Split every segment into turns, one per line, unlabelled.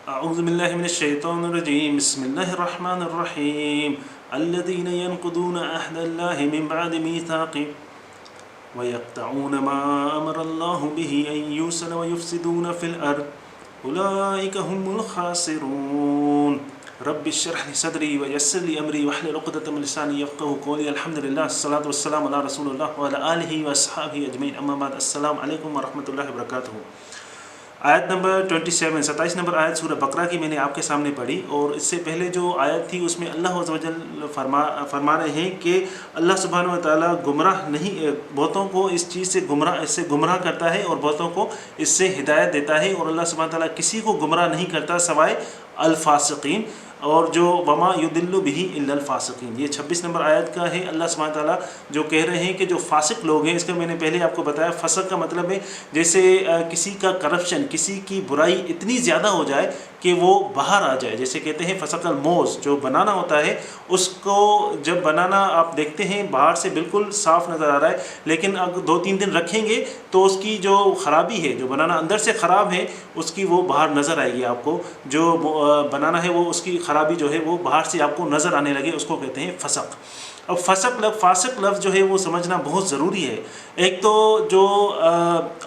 أعوذ بالله من الشيطان الرجيم بسم الله الرحمن الرحيم الذين ينقضون عهد الله من بعد ميثاقه ويقطعون ما أمر الله به أن يوصل ويفسدون في الأرض أولئك هم الخاسرون رب اشرح لي صدري ويسر لي أمري واحلل عقدة من لساني يفقهوا قولي الحمد لله الصلاة والسلام على رسول الله وعلى آله وأصحابه أجمعين أما بعد السلام عليكم ورحمة الله وبركاته۔ آیت نمبر 27 نمبر آیت سورہ بقرہ کی میں نے آپ کے سامنے پڑھی، اور اس سے پہلے جو آیت تھی اس میں اللہ عز و جل فرما رہے ہیں کہ اللہ سبحانہ و تعالیٰ گمراہ نہیں، بہتوں کو اس چیز سے گمراہ کرتا ہے اور بہتوں کو اس سے ہدایت دیتا ہے، اور اللہ سبحانہ و تعالیٰ کسی کو گمراہ نہیں کرتا سوائے الفاسقین، اور جو وما یضل بہ الا الفاسقین، یہ 26 نمبر آیت کا ہے۔ اللہ سبحانہ و تعالیٰ جو کہہ رہے ہیں کہ جو فاسق لوگ ہیں، اس کا میں نے پہلے آپ کو بتایا، فسق کا مطلب ہے جیسے کسی کا کرپشن، کسی کی برائی اتنی زیادہ ہو جائے کہ وہ باہر آ جائے، جیسے کہتے ہیں فسق الموز، جو بنانا ہوتا ہے اس کو جب بنانا آپ دیکھتے ہیں باہر سے بالکل صاف نظر آ رہا ہے، لیکن اگر 2-3 دن رکھیں گے تو اس کی جو خرابی ہے، جو بنانا اندر سے خراب ہے، اس کی وہ باہر نظر آئے گی آپ کو، جو بنانا ہے وہ اس کی خرابی جو ہے وہ باہر سے آپ کو نظر آنے لگے، اس کو کہتے ہیں فسق۔ اب فاسق لفظ جو ہے وہ سمجھنا بہت ضروری ہے۔ ایک تو جو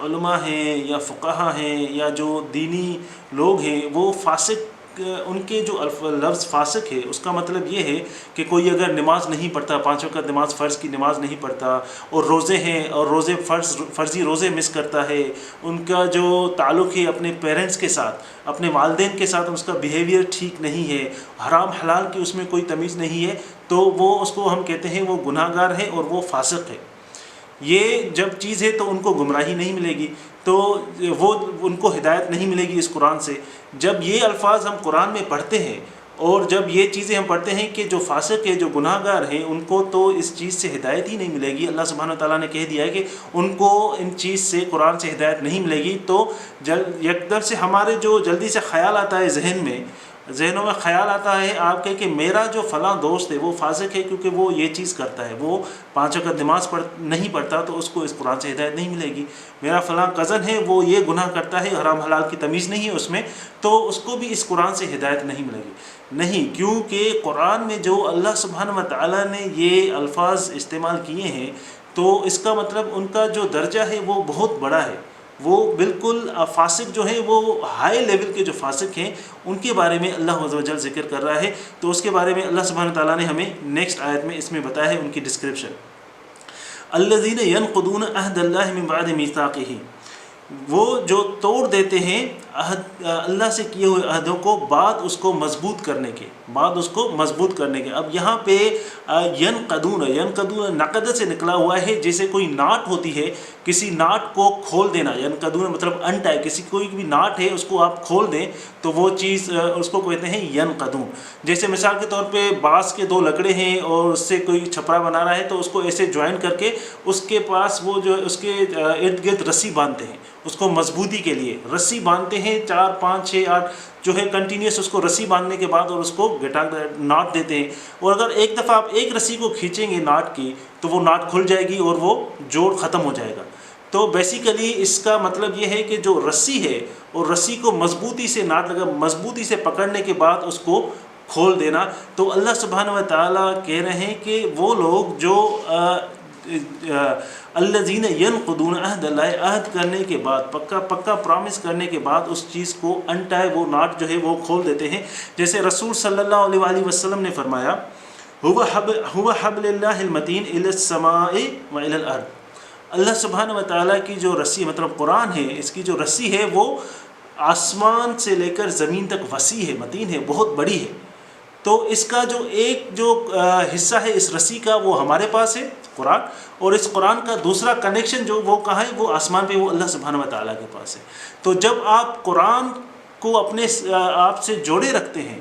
علماء ہیں یا فقہا ہیں یا جو دینی لوگ ہیں، وہ فاسق، ان کے جو لفظ فاسق ہے اس کا مطلب یہ ہے کہ کوئی اگر نماز نہیں پڑھتا، 5 وقت نماز، فرض کی نماز نہیں پڑھتا، اور روزے ہیں اور روزے فرضی روزے مس کرتا ہے، ان کا جو تعلق ہے اپنے پیرنٹس کے ساتھ، اپنے والدین کے ساتھ، اس کا بیہیویئر ٹھیک نہیں ہے، حرام حلال کی اس میں کوئی تمیز نہیں ہے، تو وہ اس کو ہم کہتے ہیں وہ گناہ گار ہے اور وہ فاسق ہے۔ یہ جب چیز ہے تو ان کو گمراہی نہیں ملے گی، تو وہ ان کو ہدایت نہیں ملے گی اس قرآن سے۔ جب یہ الفاظ ہم قرآن میں پڑھتے ہیں اور جب یہ چیزیں ہم پڑھتے ہیں کہ جو فاسق ہے، جو گناہ گار ہیں، ان کو تو اس چیز سے ہدایت ہی نہیں ملے گی۔ اللہ سبحانہ و تعالیٰ نے کہہ دیا ہے کہ ان کو ان چیز سے، قرآن سے ہدایت نہیں ملے گی، تو یکدم سے ہمارے جو جلدی سے خیال آتا ہے ذہنوں میں خیال آتا ہے آپ کے کہ میرا جو فلاں دوست ہے وہ فاسق ہے کیونکہ وہ یہ چیز کرتا ہے، وہ 5 وقت نماز نہیں پڑھتا، تو اس کو اس قرآن سے ہدایت نہیں ملے گی۔ میرا فلاں کزن ہے وہ یہ گناہ کرتا ہے، حرام حلال کی تمیز نہیں ہے اس میں، تو اس کو بھی اس قرآن سے ہدایت نہیں ملے گی۔ نہیں، کیونکہ قرآن میں جو اللہ سبحانہ و تعالیٰ نے یہ الفاظ استعمال کیے ہیں، تو اس کا مطلب ان کا جو درجہ ہے وہ بہت بڑا ہے۔ وہ بالکل فاسق جو ہیں، وہ ہائی لیول کے جو فاسق ہیں، ان کے بارے میں اللہ عز و جل ذکر کر رہا ہے، تو اس کے بارے میں اللہ سبحانہ تعالیٰ نے ہمیں نیکسٹ آیت میں اس میں بتایا ہے ان کی ڈسکرپشن۔ الذین ینقضون عہد اللہ من بعد میثاقہ، وہ جو توڑ دیتے ہیں اللہ سے کیے ہوئے عہدوں کو بعد اس کو مضبوط کرنے کے، اب یہاں پہ ینقضون نقد سے نکلا ہوا ہے، جیسے کوئی ناٹ ہوتی ہے، کسی ناٹ کو کھول دینا، ینقضون مطلب انٹائی، کوئی بھی ناٹ ہے اس کو آپ کھول دیں تو وہ چیز اس کو کہتے ہیں ینقضون۔ جیسے مثال کے طور پہ بانس کے 2 لکڑے ہیں اور اس سے کوئی چھپرا بنا رہا ہے، تو اس کو ایسے جوائن کر کے اس کے پاس وہ جو اس کے ارد گرد رسی باندھتے ہیں، اس کو مضبوطی کے لیے رسی باندھتے ہیں، 4 5 6 8 جو ہے کنٹینیوس اس کو رسی باندھنے کے بعد اور اس کو ناٹ دیتے ہیں، اور اگر ایک دفعہ آپ ایک رسی کو کھینچیں گے ناٹ کی تو وہ ناٹ کھل جائے گی اور وہ جوڑ ختم ہو جائے گا۔ تو بیسیکلی اس کا مطلب یہ ہے کہ جو رسی ہے اور رسی کو مضبوطی سے پکڑنے کے بعد اس کو کھول دینا، تو اللہ سبحانہ و تعالیٰ کہہ رہے ہیں کہ وہ لوگ جو الذین ینقضون عہد اللہ، عہد کرنے کے بعد، پکا پرامس کرنے کے بعد اس چیز کو انٹائے، وہ ناٹ جو ہے وہ کھول دیتے ہیں۔ جیسے رسول صلی اللہ علیہ وآلہ وسلم نے فرمایا هو حبل اللہ المتین الی السماء و الی الارض، اللہ سبحانہ و تعالیٰ کی جو رسی، مطلب قرآن ہے، اس کی جو رسی ہے وہ آسمان سے لے کر زمین تک وسیع ہے، متین ہے، بہت بڑی ہے۔ تو اس کا جو حصہ ہے اس رسی کا وہ ہمارے پاس ہے قرآن، اور اس قرآن کا دوسرا کنیکشن جو وہ کہاں ہے، وہ آسمان پہ، وہ اللہ سبحانہ و تعالیٰ کے پاس ہے۔ تو جب آپ قرآن کو اپنے آپ سے جوڑے رکھتے ہیں،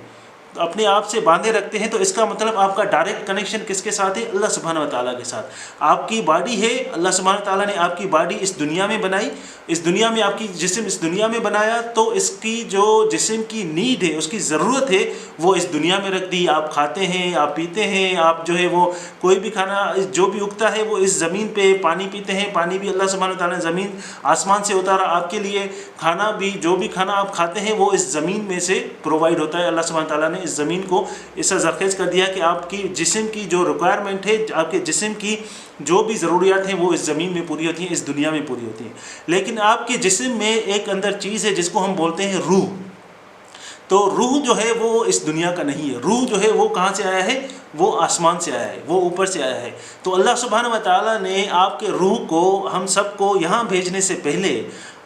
اپنے آپ سے باندھے رکھتے ہیں، تو اس کا مطلب آپ کا ڈائریکٹ کنیکشن کس کے ساتھ ہے؟ اللہ سبحانہ و تعالیٰ کے ساتھ۔ آپ کی باڈی ہے، اللہ سبحانہ و تعالیٰ نے آپ کی باڈی اس دنیا میں بنائی، اس دنیا میں آپ کی جسم اس دنیا میں بنایا، تو اس کی جو جسم کی نیڈ ہے، اس کی ضرورت ہے، وہ اس دنیا میں رکھ دی۔ آپ کھاتے ہیں، آپ پیتے ہیں، آپ جو ہے وہ کوئی بھی کھانا جو بھی اگتا ہے وہ اس زمین پہ، پانی پیتے ہیں، پانی بھی اللہ سبحانہ و تعالیٰ نے زمین آسمان سے اتارا آپ کے لیے، کھانا بھی جو بھی کھانا آپ کھاتے ہیں وہ اس زمین میں سے پرووائڈ ہوتا ہے۔ اللہ سبحانہ تعالیٰ نے اس زمین کو ایسا زرخیز کر دیا کہ آپ کی جسم کی جو ریکوائرمنٹ ہے، آپ کے جسم کی جو بھی ضروریات ہیں وہ اس زمین میں پوری ہوتی ہیں، اس دنیا میں پوری ہوتی ہیں۔ لیکن آپ کے جسم میں ایک اندر چیز ہے جس کو ہم بولتے ہیں روح، تو روح جو ہے وہ اس دنیا کا نہیں ہے۔ روح جو ہے وہ کہاں سے آیا ہے؟ وہ آسمان سے آیا ہے، وہ اوپر سے آیا ہے۔ تو اللہ سبحانہ و تعالیٰ نے آپ کے روح کو، ہم سب کو یہاں بھیجنے سے پہلے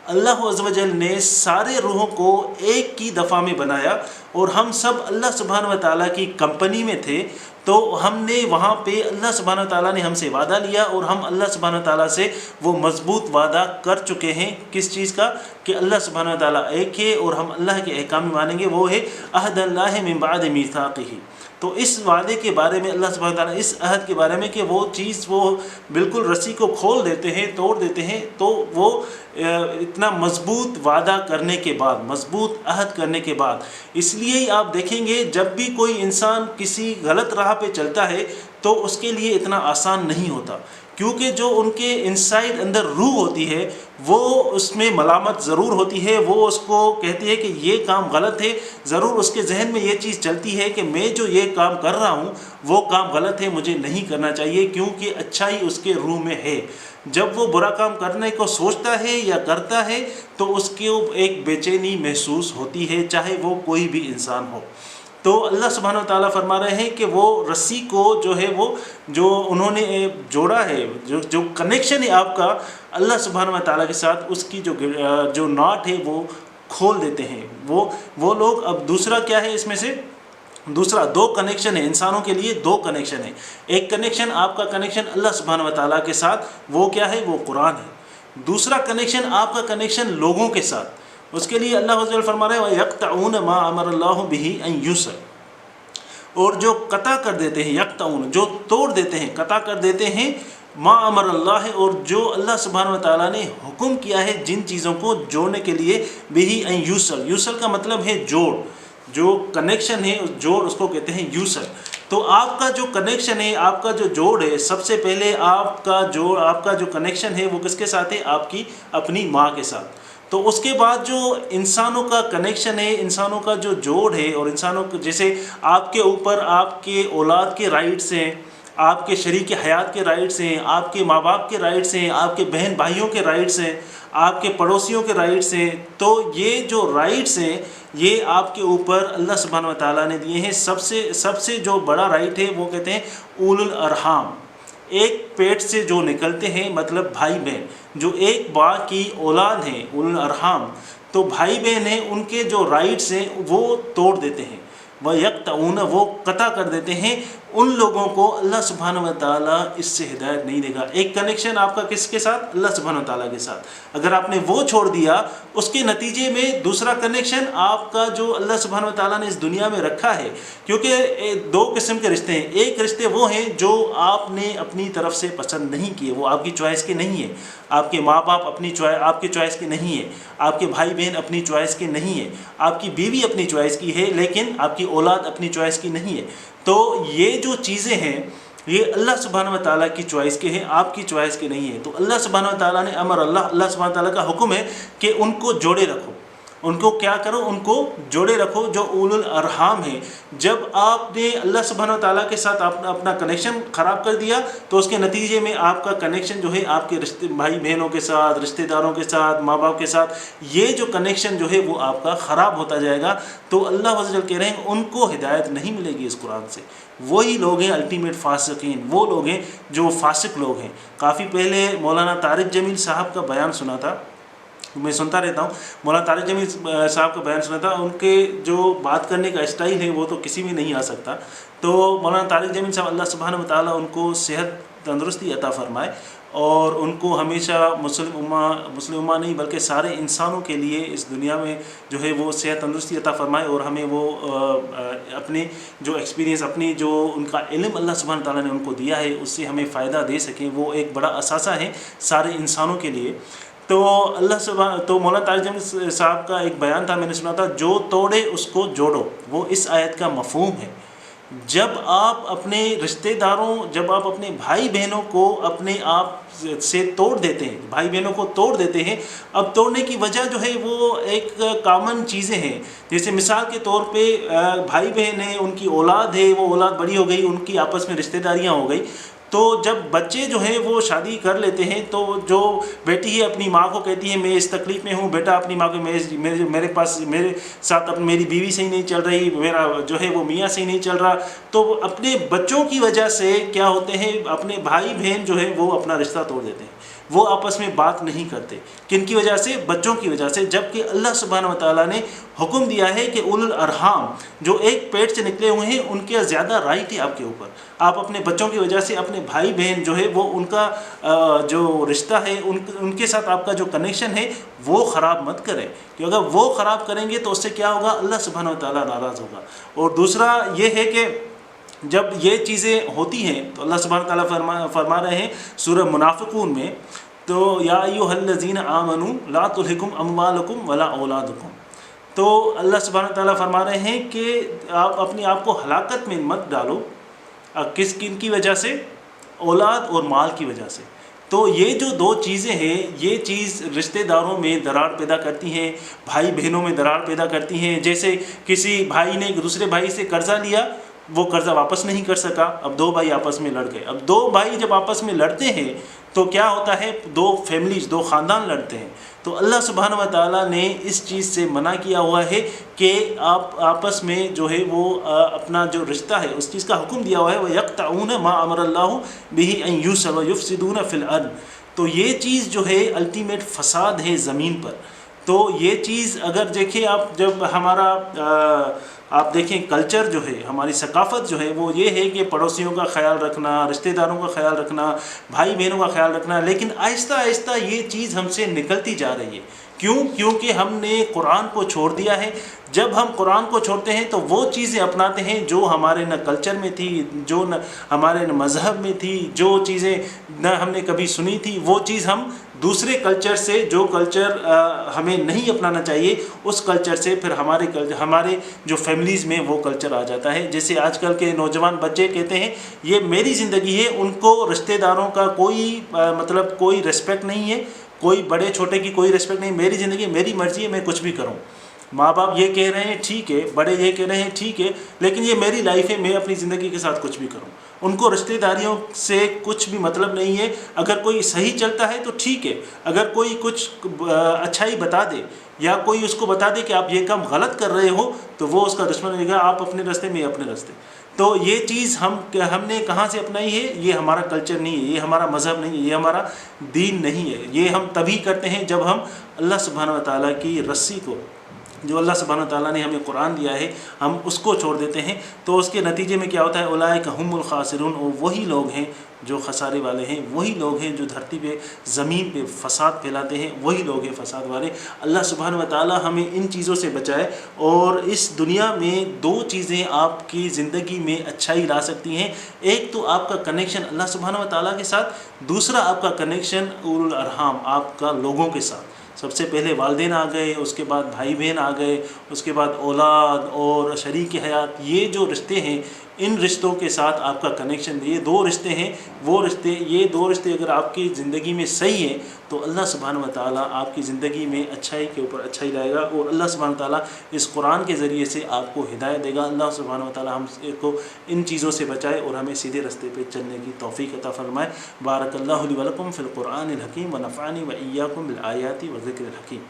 اللہ عز و جل نے سارے روحوں کو ایک کی دفعہ میں بنایا، اور ہم سب اللہ سبحانہ و تعالیٰ کی کمپنی میں تھے، تو ہم نے وہاں پہ اللہ سبحانہ و تعالیٰ نے ہم سے وعدہ لیا، اور ہم اللہ سبحانہ و تعالیٰ سے وہ مضبوط وعدہ کر چکے ہیں۔ کس چیز کا؟ کہ اللہ سبحانہ و تعالیٰ ایک ہے اور ہم اللہ کے احکام مانیں گے، وہ ہے عہد اللہ من بعد میثاقہ۔ تو اس وعدے کے بارے میں اللہ سبحانہ تعالیٰ اس عہد کے بارے میں کہ وہ چیز وہ بالکل رسی کو کھول دیتے ہیں، توڑ دیتے ہیں، تو وہ اتنا مضبوط وعدہ کرنے کے بعد، مضبوط عہد کرنے کے بعد، اس لیے ہی آپ دیکھیں گے جب بھی کوئی انسان کسی غلط راہ پہ چلتا ہے تو اس کے لیے اتنا آسان نہیں ہوتا، کیونکہ جو ان کے انسائڈ اندر روح ہوتی ہے وہ اس میں ملامت ضرور ہوتی ہے، وہ اس کو کہتی ہے کہ یہ کام غلط ہے، ضرور اس کے ذہن میں یہ چیز چلتی ہے کہ میں جو یہ کام کر رہا ہوں وہ کام غلط ہے، مجھے نہیں کرنا چاہیے، کیونکہ اچھائی اس کے روح میں ہے۔ جب وہ برا کام کرنے کو سوچتا ہے یا کرتا ہے تو اس کو ایک بے چینی محسوس ہوتی ہے، چاہے وہ کوئی بھی انسان ہو۔ تو اللہ سبحانہ و تعالیٰ فرما رہے ہیں کہ وہ رسی کو جو ہے وہ جو انہوں نے جوڑا ہے، جو کنیکشن ہے آپ کا اللہ سبحانہ و تعالیٰ کے ساتھ، اس کی جو ناٹ ہے وہ کھول دیتے ہیں وہ لوگ۔ اب دوسرا کیا ہے اس میں سے؟ دوسرا دو کنیکشن ہے انسانوں کے لیے، دو کنیکشن ہے۔ ایک کنیکشن آپ کا کنیکشن اللہ سبحانہ و تعالیٰ کے ساتھ، وہ کیا ہے؟ وہ قرآن ہے۔ دوسرا کنیکشن آپ کا کنیکشن لوگوں کے ساتھ، اس کے لیے اللہ عز و جل فرما رہے ہیں وَيَقْطَعُونَ مَا أَمَرَ اللَّهُ بِهِ أَن يُوصَلَ، اور جو قطع کر دیتے ہیں، یقطعون جو توڑ دیتے ہیں، قطع کر دیتے ہیں، ما امر اللہ، اور جو اللہ سبحانہ و تعالیٰ نے حکم کیا ہے جن چیزوں کو جوڑنے کے لیے، بِهِ أَن يُوصَلَ، یوصل کا مطلب ہے جوڑ، جو کنیکشن ہے اس جوڑ اس کو کہتے ہیں یوصل۔ تو آپ کا جو کنیکشن ہے، آپ کا جو جوڑ ہے، سب سے پہلے آپ کا جو کنیکشن ہے وہ کس کے ساتھ ہے؟ آپ کی اپنی ماں کے ساتھ۔ تو اس کے بعد جو انسانوں کا کنیکشن ہے، انسانوں کا جو جوڑ ہے، اور انسانوں کو جیسے آپ کے اوپر آپ کے اولاد کے رائٹس ہیں، آپ کے شریک حیات کے رائٹس ہیں، آپ کے ماں باپ کے رائٹس ہیں، آپ کے بہن بھائیوں کے رائٹس ہیں، آپ کے پڑوسیوں کے رائٹس ہیں، تو یہ جو رائٹس ہیں یہ آپ کے اوپر اللہ سبحانہ و تعالیٰ نے دیے ہیں۔ سب سے جو بڑا رائٹ ہے وہ کہتے ہیں اول الارحام، ایک پیٹ سے جو نکلتے ہیں، مطلب بھائی بہن جو ایک ماں کی اولاد ہیں، اول الارحام، تو بھائی بہن ہیں، ان کے جو رائٹس ہیں وہ توڑ دیتے ہیں، وَيَقْطَعُونَ وہ قطع کر دیتے ہیں، ان لوگوں کو اللہ سبحانہ و تعالیٰ اس سے ہدایت نہیں دے گا۔ ایک کنیکشن آپ کا کس کے ساتھ؟ اللہ سبحانہ و تعالیٰ کے ساتھ، اگر آپ نے وہ چھوڑ دیا، اس کے نتیجے میں دوسرا کنیکشن آپ کا جو اللہ سبحانہ و تعالیٰ نے اس دنیا میں رکھا ہے، کیونکہ دو قسم کے رشتے ہیں۔ ایک رشتے وہ ہیں جو آپ نے اپنی طرف سے پسند نہیں کیے، وہ آپ کی چوائس کے نہیں ہیں، آپ کے ماں باپ آپ کی چوائس کے نہیں ہیں، آپ کے بھائی بہن اپنی چوائس کے نہیں ہیں، آپ کی بیوی اپنی چوائس کی ہے لیکن آپ کی اولاد اپنی چوائس کی نہیں ہے۔ تو یہ جو چیزیں ہیں یہ اللہ سبحانہ و تعالیٰ کی چوائس کے ہیں، آپ کی چوائس کے نہیں ہیں۔ تو اللہ سبحانہ و تعالیٰ نے اللہ سبحانہ و تعالیٰ کا حکم ہے کہ ان کو جوڑے رکھو، ان کو کیا کرو؟ ان کو جوڑے رکھو، جو اول الارحام ہیں۔ جب آپ نے اللہ سبحانہ و تعالیٰ کے ساتھ اپنا کنیکشن خراب کر دیا تو اس کے نتیجے میں آپ کا کنیکشن جو ہے آپ کے رشتے بھائی بہنوں کے ساتھ، رشتہ داروں کے ساتھ، ماں باپ کے ساتھ، یہ جو کنیکشن جو ہے وہ آپ کا خراب ہوتا جائے گا۔ تو اللہ عز و جل کہہ رہے ہیں ان کو ہدایت نہیں ملے گی اس قرآن سے۔ وہی لوگ ہیں الٹیمیٹ فاسقین، وہ لوگ ہیں جو فاسق لوگ ہیں۔ کافی پہلے مولانا طارق جمیل صاحب کا بیان سنا تھا، میں سنتا رہتا ہوں، مولانا طارق جمیل صاحب کا بیان سنا تھا، ان کے جو بات کرنے کا اسٹائل ہے وہ تو کسی میں نہیں آ سکتا۔ تو مولانا طارق جمیل صاحب اللہ سبحانہ و تعالیٰ ان کو صحت تندرستی عطا فرمائے، اور ان کو ہمیشہ مسلم امہ نہیں بلکہ سارے انسانوں کے لیے اس دنیا میں جو ہے وہ صحت تندرستی عطا فرمائے، اور ہمیں وہ اپنے جو ایکسپیرینس، اپنی جو ان کا علم اللہ سبحانہ تعالیٰ نے ان کو دیا ہے اس سے ہمیں فائدہ دے سکیں، وہ ایک بڑا اثاثہ ہے سارے انسانوں کے لیے۔ تو تو مولانا طارق جمیل صاحب کا ایک بیان تھا، میں نے سنا تھا، جو توڑے اس کو جوڑو، وہ اس آیت کا مفہوم ہے۔ جب آپ اپنے رشتہ داروں، جب آپ اپنے بھائی بہنوں کو اپنے آپ سے توڑ دیتے ہیں، بھائی بہنوں کو توڑ دیتے ہیں، اب توڑنے کی وجہ جو ہے وہ ایک کامن چیزیں ہیں، جیسے مثال کے طور پہ بھائی بہن ہیں، ان کی اولاد ہے، وہ اولاد بڑی ہو گئی، ان کی آپس میں رشتہ داریاں ہو گئی، تو جب بچے جو ہیں وہ شادی کر لیتے ہیں تو جو بیٹی ہے اپنی ماں کو کہتی ہے میں اس تکلیف میں ہوں، بیٹا اپنی ماں کو میرے پاس میرے ساتھ میری بیوی صحیح نہیں چل رہی، میرا جو ہے وہ میاں صحیح نہیں چل رہا، تو اپنے بچوں کی وجہ سے کیا ہوتے ہیں، اپنے بھائی بہن جو ہے وہ اپنا رشتہ توڑ دیتے ہیں، وہ آپس میں بات نہیں کرتے، کن کی وجہ سے؟ بچوں کی وجہ سے، جبکہ اللہ سبحانہ وتعالیٰ نے حکم دیا ہے کہ اولو الارحام، جو ایک پیٹ سے نکلے ہوئے ہیں، ان کے زیادہ رائٹ ہے آپ کے اوپر، آپ اپنے بچوں کی وجہ سے اپنے بھائی بہن جو ہے وہ ان کا جو رشتہ ہے، ان کے ساتھ آپ کا جو کنیکشن ہے وہ خراب مت کریں، کہ اگر وہ خراب کریں گے تو اس سے کیا ہوگا؟ اللہ سبحانہ وتعالیٰ ناراض ہوگا۔ اور دوسرا یہ ہے کہ جب یہ چیزیں ہوتی ہیں تو اللہ سبحانہ وتعالیٰ فرما رہے ہیں سورہ منافقون میں، تو یا ایھا الذین آمنوا لا تلھکم اموالکم ولا اولادکم، تو اللہ سبحانہ وتعالیٰ فرما رہے ہیں کہ آپ اپنے آپ کو ہلاکت میں مت ڈالو، کن کی وجہ سے؟ اولاد اور مال کی وجہ سے۔ تو یہ جو دو چیزیں ہیں، یہ چیز رشتہ داروں میں دراڑ پیدا کرتی ہیں، بھائی بہنوں میں دراڑ پیدا کرتی ہیں۔ جیسے کسی بھائی نے ایک دوسرے بھائی سے قرضہ لیا، وہ قرضہ واپس نہیں کر سکا، اب دو بھائی آپس میں لڑ گئے، اب دو بھائی جب آپس میں لڑتے ہیں تو کیا ہوتا ہے؟ دو فیملیز، دو خاندان لڑتے ہیں۔ تو اللہ سبحانہ وتعالیٰ نے اس چیز سے منع کیا ہوا ہے کہ آپ آپس میں جو ہے وہ اپنا جو رشتہ ہے اس چیز کا حکم دیا ہوا ہے، وَيَقْطَعُونَ مَا أَمَرَ اللَّهُ بِهِ أَن يُوصَلَ وَيُفْسِدُونَ فِي الْأَرْضِ، تو یہ چیز جو ہے الٹیمیٹ فساد ہے زمین پر۔ تو یہ چیز اگر دیکھیں آپ، جب ہمارا آپ دیکھیں کلچر جو ہے، ہماری ثقافت جو ہے وہ یہ ہے کہ پڑوسیوں کا خیال رکھنا، رشتہ داروں کا خیال رکھنا، بھائی بہنوں کا خیال رکھنا، لیکن آہستہ آہستہ یہ چیز ہم سے نکلتی جا رہی ہے۔ کیوں؟ کیونکہ ہم نے قرآن کو چھوڑ دیا ہے۔ جب ہم قرآن کو چھوڑتے ہیں تو وہ چیزیں اپناتے ہیں جو ہمارے نہ کلچر میں تھی، جو نہ ہمارے نہ مذہب میں تھی، جو چیزیں نہ ہم نے کبھی سنی تھی، وہ چیز ہم دوسرے کلچر سے، جو کلچر ہمیں نہیں اپنانا چاہیے، اس کلچر سے پھر ہمارے جو فیملیز میں وہ کلچر آ جاتا ہے۔ جیسے آج کل کے نوجوان بچے کہتے ہیں یہ میری زندگی ہے، ان کو رشتہ داروں کا کوئی ریسپیکٹ نہیں ہے، کوئی بڑے چھوٹے کی کوئی ریسپیکٹ نہیں، میری زندگی میری مرضی ہے، میں کچھ بھی کروں۔ ماں باپ یہ کہہ رہے ہیں ٹھیک ہے، بڑے یہ کہہ رہے ہیں ٹھیک ہے، لیکن یہ میری لائف ہے، میں اپنی زندگی کے ساتھ کچھ بھی کروں۔ ان کو رشتہ داریوں سے کچھ بھی مطلب نہیں ہے۔ اگر کوئی صحیح چلتا ہے تو ٹھیک ہے، اگر کوئی کچھ اچھائی بتا دے یا کوئی اس کو بتا دے کہ آپ یہ کام غلط کر رہے ہو تو وہ اس کا دشمن رہے گا، آپ اپنے راستے میں اپنے راستے۔ تو یہ چیز ہم نے کہاں سے اپنائی ہے؟ یہ ہمارا کلچر نہیں ہے، یہ ہمارا مذہب نہیں ہے، یہ ہمارا دین نہیں ہے۔ یہ ہم تبھی کرتے ہیں جب ہم اللہ سبحانہ وتعالیٰ کی رسی کو، جو اللہ سبحانہ وتعالیٰ نے ہمیں قرآن دیا ہے، ہم اس کو چھوڑ دیتے ہیں، تو اس کے نتیجے میں کیا ہوتا ہے؟ اولئک هم الخاسرون، اور وہی لوگ ہیں جو خسارے والے ہیں، وہی لوگ ہیں جو دھرتی پہ، زمین پہ فساد پھیلاتے ہیں، وہی لوگ ہیں فساد والے۔ اللہ سبحانہ وتعالیٰ ہمیں ان چیزوں سے بچائے، اور اس دنیا میں دو چیزیں آپ کی زندگی میں اچھائی لا سکتی ہیں۔ ایک تو آپ کا کنیکشن اللہ سبحانہ وتعالیٰ کے ساتھ، دوسرا آپ کا کنیکشن اولو الارحام، آپ کا لوگوں کے ساتھ۔ سب سے پہلے والدین آ گئے، اس کے بعد بھائی بہن آ گئے، اس کے بعد اولاد اور شریک حیات، یہ جو رشتے ہیں، ان رشتوں کے ساتھ آپ کا کنیکشن، یہ دو رشتے ہیں، یہ دو رشتے اگر آپ کی زندگی میں صحیح ہیں تو اللہ سبحانہ وتعالیٰ آپ کی زندگی میں اچھائی کے اوپر اچھائی لائے گا، اور اللہ سبحانہ وتعالیٰ اس قرآن کے ذریعے سے آپ کو ہدایت دے گا۔ اللہ سبحانہ وتعالیٰ ہم کو ان چیزوں سے بچائے اور ہمیں سیدھے راستے پہ چلنے کی توفیق عطا فرمائے۔ بارک اللہ لی ولکم فی القرآن الحکیم ونفعنی وإیاکم بالآیات والذکر الحکیم۔